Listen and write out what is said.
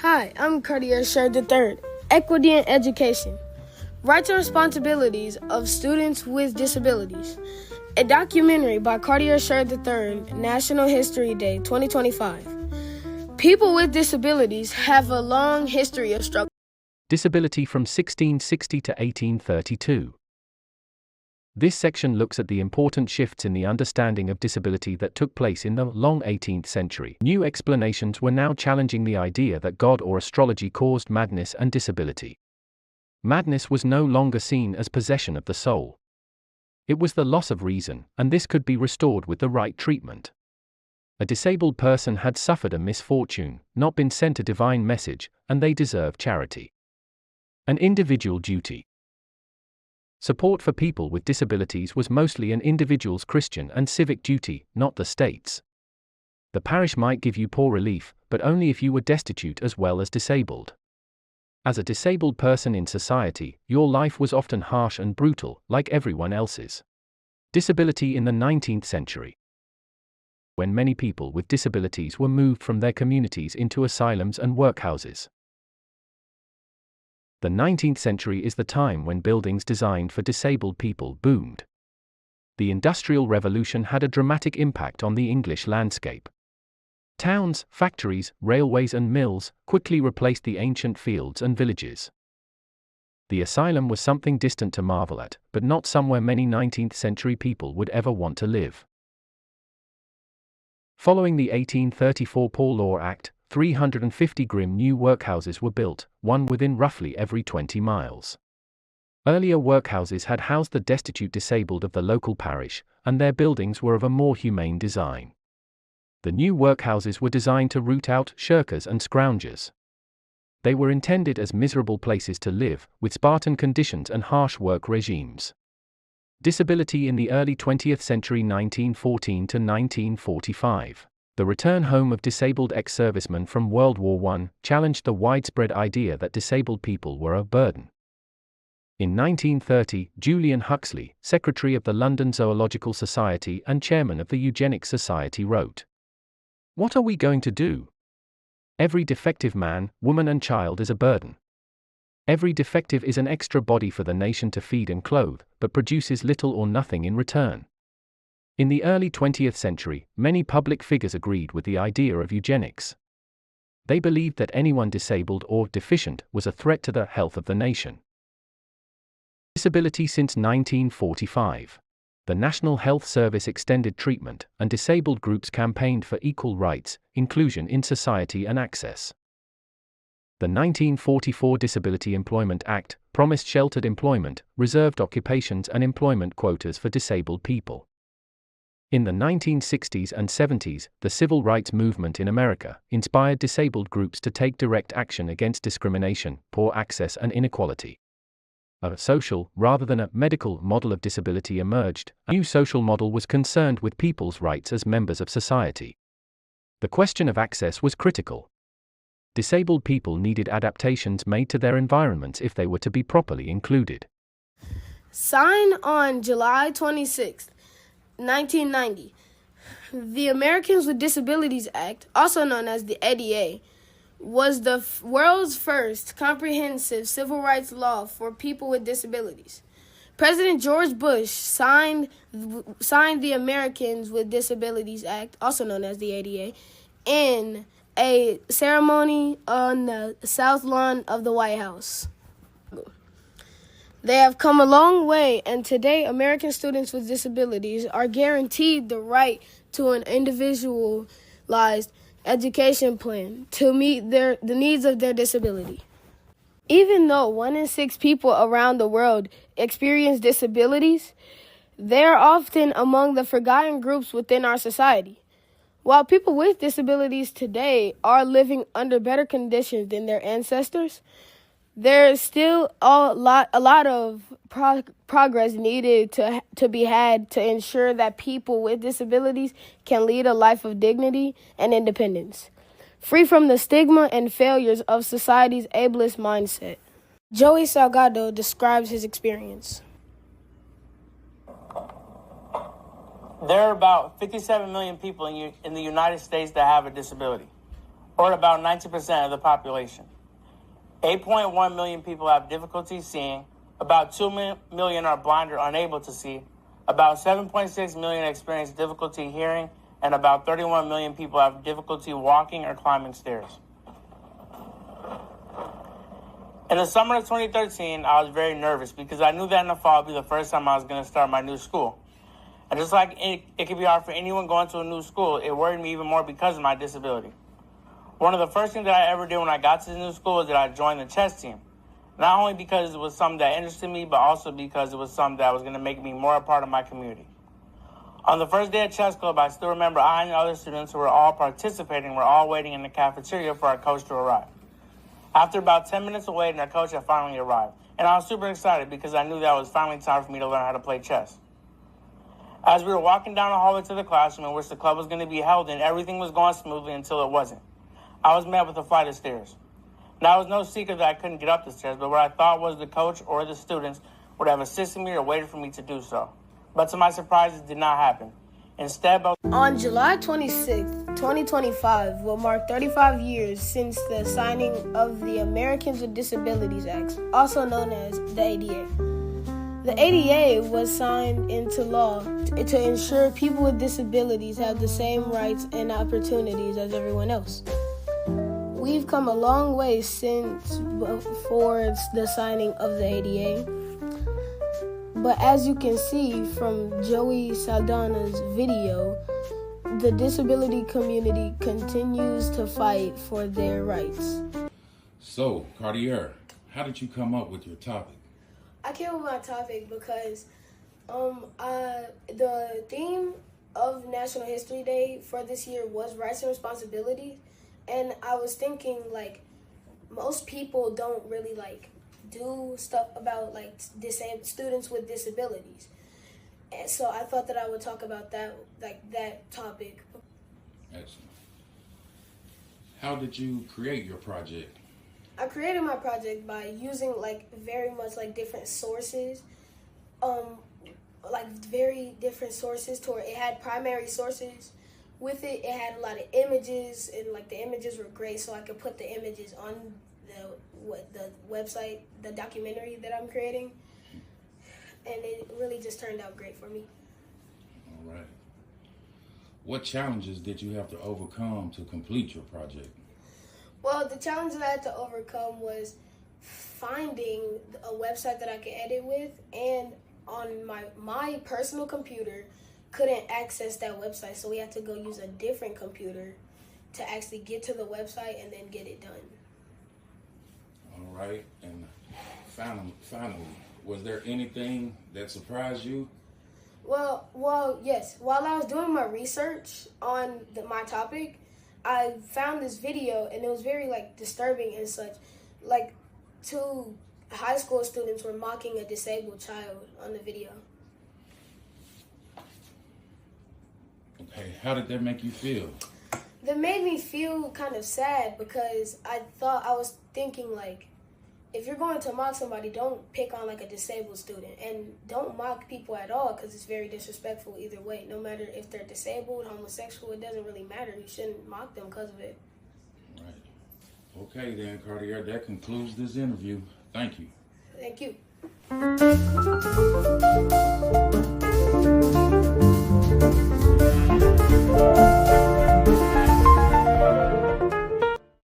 Hi, I'm Cartier Sheard III, Equity in Education, Rights and Responsibilities of Students with Disabilities, a documentary by Cartier Sheard III, National History Day 2025. People with disabilities have a long history of struggle. Disability from 1660 to 1832. This section looks at the important shifts in the understanding of disability that took place in the long 18th century. New explanations were now challenging the idea that God or astrology caused madness and disability. Madness was no longer seen as possession of the soul. It was the loss of reason, and this could be restored with the right treatment. A disabled person had suffered a misfortune, not been sent a divine message, and they deserve charity. An individual duty. Support for people with disabilities was mostly an individual's Christian and civic duty, not the state's. The parish might give you poor relief, but only if you were destitute as well as disabled. As a disabled person in society, your life was often harsh and brutal, like everyone else's. Disability in the 19th century. When many people with disabilities were moved from their communities into asylums and workhouses. The 19th century is the time when buildings designed for disabled people boomed. The Industrial Revolution had a dramatic impact on the English landscape. Towns, factories, railways and mills quickly replaced the ancient fields and villages. The asylum was something distant to marvel at, but not somewhere many 19th century people would ever want to live. Following the 1834 Poor Law Act, 350 grim new workhouses were built, one within roughly every 20 miles. Earlier workhouses had housed the destitute disabled of the local parish, and their buildings were of a more humane design. The new workhouses were designed to root out shirkers and scroungers. They were intended as miserable places to live, with Spartan conditions and harsh work regimes. Disability in the early 20th century 1914 to 1945. The return home of disabled ex-servicemen from World War I challenged the widespread idea that disabled people were a burden. In 1930, Julian Huxley, secretary of the London Zoological Society and chairman of the Eugenics Society, wrote, "What are we going to do? Every defective man, woman and child is a burden. Every defective is an extra body for the nation to feed and clothe, but produces little or nothing in return." In the early 20th century, many public figures agreed with the idea of eugenics. They believed that anyone disabled or deficient was a threat to the health of the nation. Disability since 1945. The National Health Service extended treatment, and disabled groups campaigned for equal rights, inclusion in society and access. The 1944 Disability Employment Act promised sheltered employment, reserved occupations and employment quotas for disabled people. In the 1960s and 70s, the civil rights movement in America inspired disabled groups to take direct action against discrimination, poor access and inequality. A social, rather than a medical, model of disability emerged. A new social model was concerned with people's rights as members of society. The question of access was critical. Disabled people needed adaptations made to their environments if they were to be properly included. Signed on July 26, 1990, the Americans with Disabilities Act, also known as the ADA, was the world's first comprehensive civil rights law for people with disabilities. President George Bush signed the Americans with Disabilities Act, also known as the ADA, in a ceremony on the South Lawn of the White House. They have come a long way, and today American students with disabilities are guaranteed the right to an individualized education plan to meet the needs of their disability. Even though 1 in 6 people around the world experience disabilities, they are often among the forgotten groups within our society. While people with disabilities today are living under better conditions than their ancestors, there is still a lot of progress needed to be had to ensure that people with disabilities can lead a life of dignity and independence, free from the stigma and failures of society's ableist mindset. Joey Salgado describes his experience. There are about 57 million people in the United States that have a disability. or about 90% of the population. 8.1 million people have difficulty seeing, about 2 million are blind or unable to see, about 7.6 million experience difficulty hearing, and about 31 million people have difficulty walking or climbing stairs. In the summer of 2013, I was very nervous because I knew that in the fall would be the first time I was going to start my new school. And just like it could be hard for anyone going to a new school, it worried me even more because of my disability. One of the first things that I ever did when I got to the new school was that I joined the chess team. Not only because it was something that interested me, but also because it was something that was going to make me more a part of my community. On the first day of chess club, I still remember I and the other students who were all participating were all waiting in the cafeteria for our coach to arrive. After about 10 minutes of waiting, our coach had finally arrived. And I was super excited because I knew that it was finally time for me to learn how to play chess. As we were walking down the hallway to the classroom in which the club was going to be held in, everything was going smoothly until it wasn't. I was met with a flight of stairs. Now, it was no secret that I couldn't get up the stairs, but what I thought was the coach or the students would have assisted me or waited for me to do so. But to my surprise, it did not happen. Instead, on July 26, 2025 will mark 35 years since the signing of the Americans with Disabilities Act, also known as the ADA. The ADA was signed into law to ensure people with disabilities have the same rights and opportunities as everyone else. We've come a long way since before the signing of the ADA. But as you can see from Joey Saldana's video, the disability community continues to fight for their rights. So, Cartier, how did you come up with your topic? I came up with my topic because the theme of National History Day for this year was rights and responsibilities. And I was thinking, like, most people don't really, do stuff about, disabled students with disabilities. And so I thought that I would talk about that, that topic. Excellent. How did you create your project? I created my project by using, very much, different sources. Very different sources to where it had primary sources. With it, it had a lot of images, and the images were great, so I could put the images on the website, the documentary that I'm creating, and it really just turned out great for me. All right. What challenges did you have to overcome to complete your project? Well, the challenge that I had to overcome was finding a website that I could edit with, and on my personal computer, couldn't access that website, so we had to go use a different computer to actually get to the website and then get it done. All right, and finally, was there anything that surprised you? Well, yes. While I was doing my research on my topic, I found this video, and it was very disturbing and such. Two high school students were mocking a disabled child on the video. Okay, how did that make you feel? That made me feel kind of sad because I was thinking if you're going to mock somebody, don't pick on a disabled student, and don't mock people at all because it's very disrespectful either way. No matter if they're disabled, homosexual, it doesn't really matter. You shouldn't mock them because of it. Right. Okay then, Cartier, that concludes this interview. Thank you. Thank you.